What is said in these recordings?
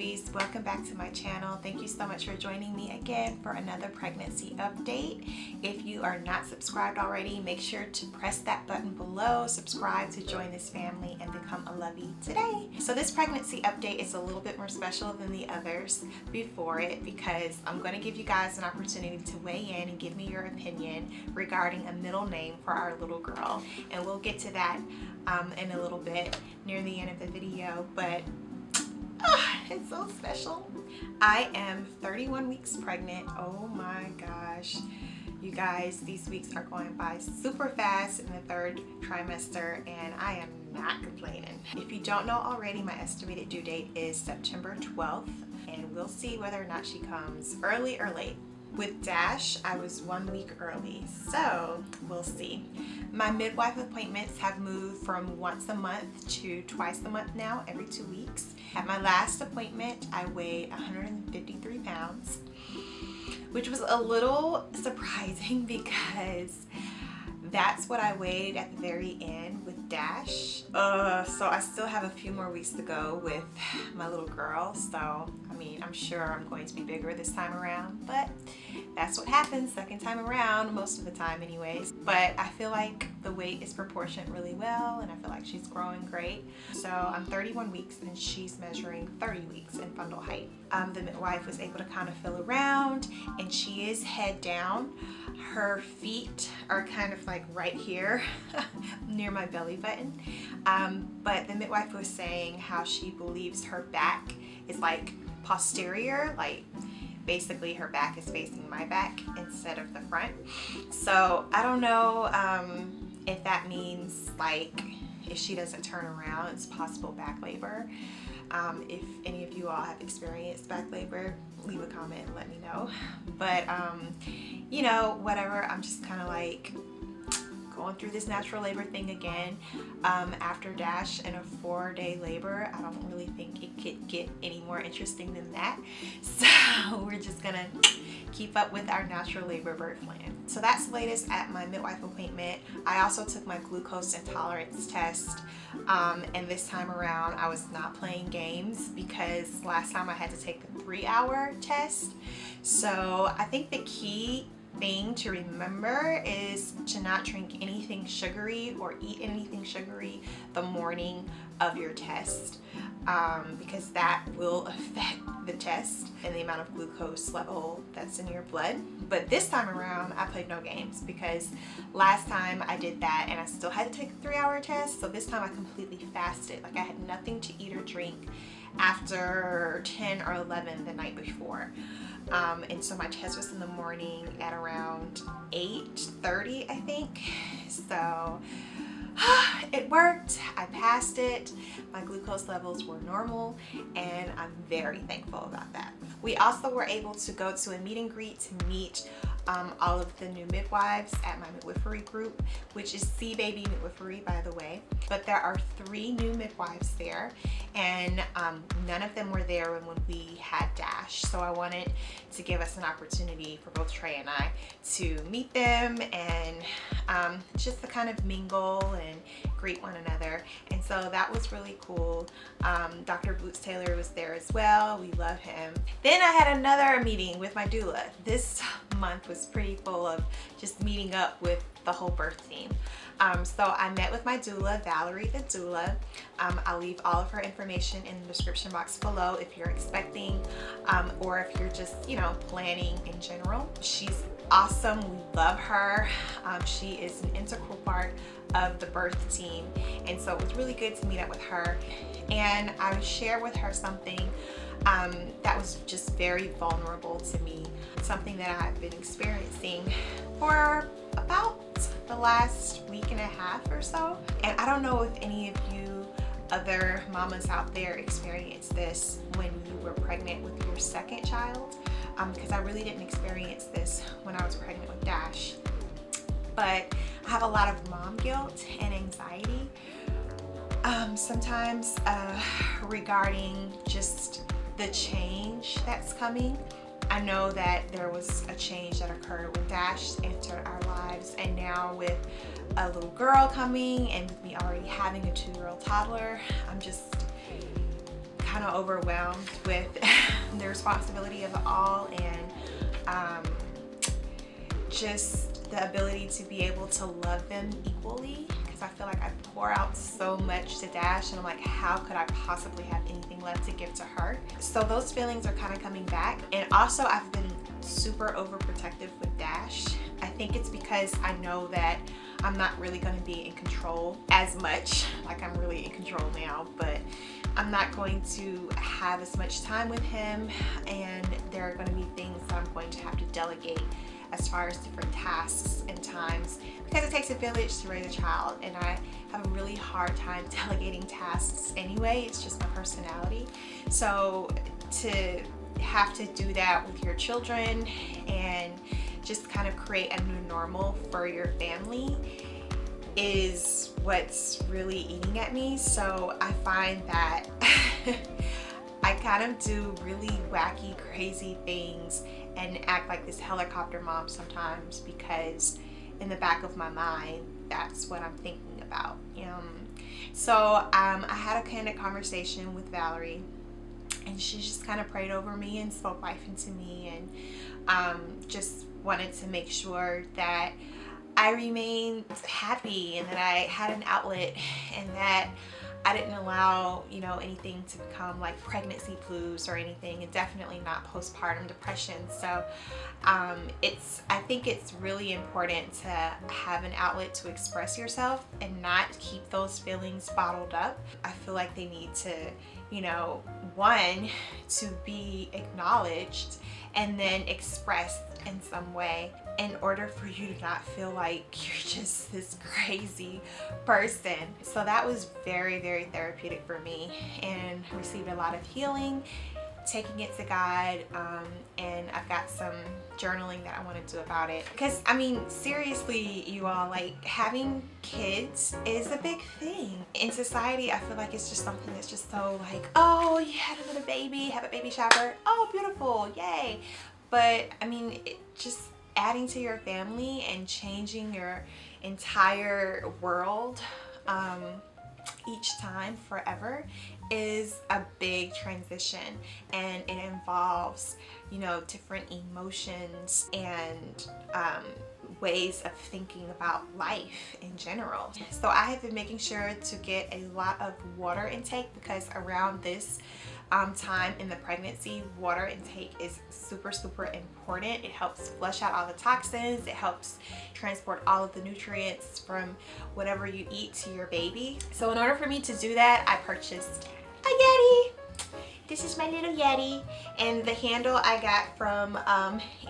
lovies, welcome back to my channel. Thank you so much for joining me again for another pregnancy update. If you are not subscribed already, make sure to press that button below, subscribe to join this family and become a lovey today. So this pregnancy update is a little bit more special than the others before it because I'm going to give you guys an opportunity to weigh in and give me your opinion regarding a middle name for our little girl, and we'll get to that in a little bit near the end of the video. But it's so special. I am 31 weeks pregnant. Oh my gosh, you guys, these weeks are going by super fast in the third trimester and I am not complaining. If you don't know already, my estimated due date is September 12th, and we'll see whether or not she comes early or late. With Dash, I was 1 week early, so we'll see. My midwife appointments have moved from once a month to twice a month now, every 2 weeks. At my last appointment, I weighed 153 pounds, which was a little surprising because that's what I weighed at the very end with Dash. So I still have a few more weeks to go with my little girl. So, I mean, I'm sure I'm going to be bigger this time around, but that's what happens second time around, most of the time anyways. But I feel like the weight is proportioned really well and I feel like she's growing great. So I'm 31 weeks and she's measuring 30 weeks in fundal height. The midwife was able to kind of feel around and she is head down. Her feet are kind of like right here near my belly button. But the midwife was saying how she believes her back is like posterior, like basically her back is facing my back instead of the front. So I don't know if that means like if she doesn't turn around, it's possible back labor. If any of you all have experienced back labor, leave a comment and let me know. But you know, whatever, I'm just kind of like going through this natural labor thing again. After Dash and a 4-day labor, I don't really think it could get any more interesting than that. So we're just gonna keep up with our natural labor birth plan. So that's the latest at my midwife appointment. I also took my glucose intolerance test, and this time around I was not playing games because last time I had to take the 3-hour test. So I think the key thing to remember is to not drink anything sugary or eat anything sugary the morning of your test, because that will affect the test and the amount of glucose level that's in your blood. But this time around I played no games because last time I did that and I still had to take a 3-hour test. So this time I completely fasted. Like I had nothing to eat or drink after 10 or 11 the night before. And so my test was in the morning at around 8:30, I think. So it worked. I passed it. My glucose levels were normal and I'm very thankful about that. We also were able to go to a meet and greet to meet all of the new midwives at my midwifery group, which is C Baby Midwifery, by the way. But there are 3 new midwives there, and none of them were there when we had Dash. So I wanted to give us an opportunity for both Trey and I to meet them and just to kind of mingle and greet one another. And so that was really cool. Dr. Boots Taylor was there as well. We love him. Then I had another meeting with my doula. This month was pretty full of just meeting up with the whole birth team. So I met with my doula, Valerie the doula. I'll leave all of her information in the description box below if you're expecting or if you're just, you know, planning in general. She's awesome. We love her. She is an integral part of the birth team, and so it was really good to meet up with her. And I shared with her something that was just very vulnerable to me, something that I've been experiencing for about the last week and a half or so. And I don't know if any of you other mamas out there experienced this when you were pregnant with your second child, because I really didn't experience this when I was pregnant with Dash. But I have a lot of mom guilt and anxiety sometimes regarding just the change that's coming. I know that there was a change that occurred when Dash entered our lives, and now with a little girl coming and with me already having a 2-year-old toddler, I'm just kind of overwhelmed with the responsibility of it all, and just the ability to be able to love them equally, because I feel like I pour out so much to Dash, and I'm like, how could I possibly have anything left to give to her? So those feelings are kind of coming back. And also, I've been super overprotective with Dash. I think it's because I know that I'm not really going to be in control as much. Like, I'm really in control now, but I'm not going to have as much time with him, and there are going to be things that I'm going to have to delegate as far as different tasks and times, because it takes a village to raise a child, and I have a really hard time delegating tasks anyway. It's just my personality. So to have to do that with your children and just kind of create a new normal for your family is what's really eating at me. So I find that I kind of do really wacky, crazy things and act like this helicopter mom sometimes, because in the back of my mind, that's what I'm thinking about. So I had a candid conversation with Valerie, and she just kind of prayed over me and spoke life into me, and just wanted to make sure that I remained happy and that I had an outlet, and that I didn't allow, anything to become like pregnancy blues or anything, and definitely not postpartum depression. So I think it's really important to have an outlet to express yourself and not keep those feelings bottled up. I feel like they need to, one, to be acknowledged and then expressed in some way, in order for you to not feel like you're just this crazy person. So that was very, very therapeutic for me, and received a lot of healing, taking it to God, and I've got some journaling that I want to do about it, because I mean, seriously, you all, like, having kids is a big thing in society. I feel like it's just something that's just so like, oh, you had another baby, have a baby shower, oh, beautiful, yay. But I mean, just adding to your family and changing your entire world each time forever is a big transition, and it involves, different emotions and ways of thinking about life in general. So I have been making sure to get a lot of water intake, because around this time in the pregnancy, water intake is super, super important. It helps flush out all the toxins. It helps transport all of the nutrients from whatever you eat to your baby. So in order for me to do that, I purchased a Yeti. This is my little Yeti, and the handle I got from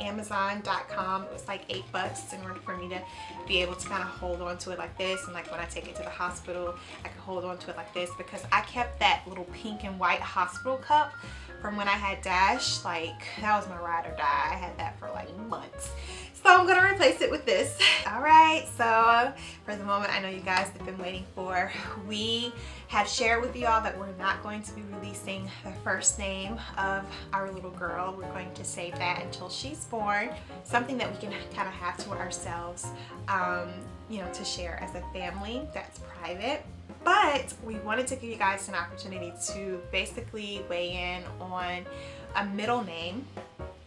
Amazon.com. It was like $8 in order for me to be able to kind of hold on to it like this, and like when I take it to the hospital, I can hold on to it like this, because I kept that little pink and white hospital cup from when I had Dash. Like, that was my ride or die. I had that for like months. So I'm gonna replace it with this. All right, so for the moment I know you guys have been waiting for, we have shared with you all that we're not going to be releasing the first name of our little girl. We're going to save that until she's born. Something that we can kind of have to ourselves, to share as a family that's private. But we wanted to give you guys an opportunity to basically weigh in on a middle name,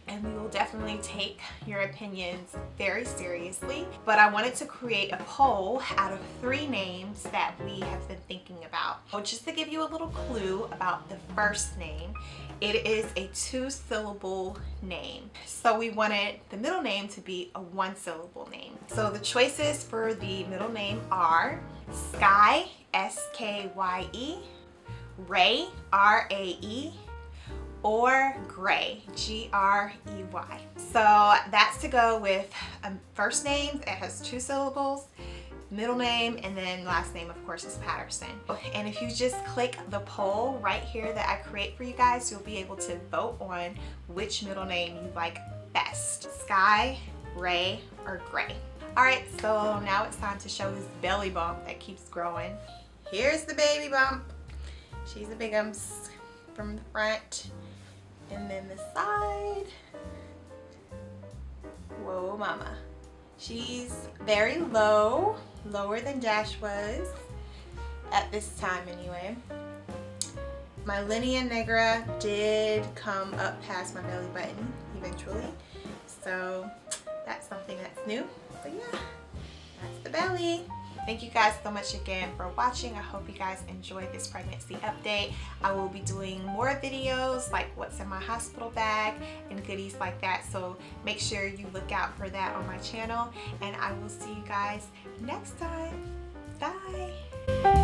and we will definitely take your opinions very seriously. But I wanted to create a poll out of 3 names that we have been thinking about. So just to give you a little clue about the first name, it is a 2-syllable name. So we wanted the middle name to be a 1-syllable name. So the choices for the middle name are Skye, S-K-Y-E, Ray, R-A-E, or Gray, G-R-E-Y. So that's to go with a first name that has 2 syllables, middle name, and then last name, of course, is Patterson. And if you just click the poll right here that I create for you guys, you'll be able to vote on which middle name you like best, Skye, Ray, or Gray. All right, so now it's time to show this belly bump that keeps growing. Here's the baby bump. She's a bigums from the front. And then the side. Whoa, mama. She's very low, lower than Dash was at this time anyway. My linea negra did come up past my belly button eventually, so that's something that's new. But yeah, that's the belly. Thank you guys so much again for watching. I hope you guys enjoyed this pregnancy update. I will be doing more videos like what's in my hospital bag and goodies like that, so make sure you look out for that on my channel, and I will see you guys next time. Bye.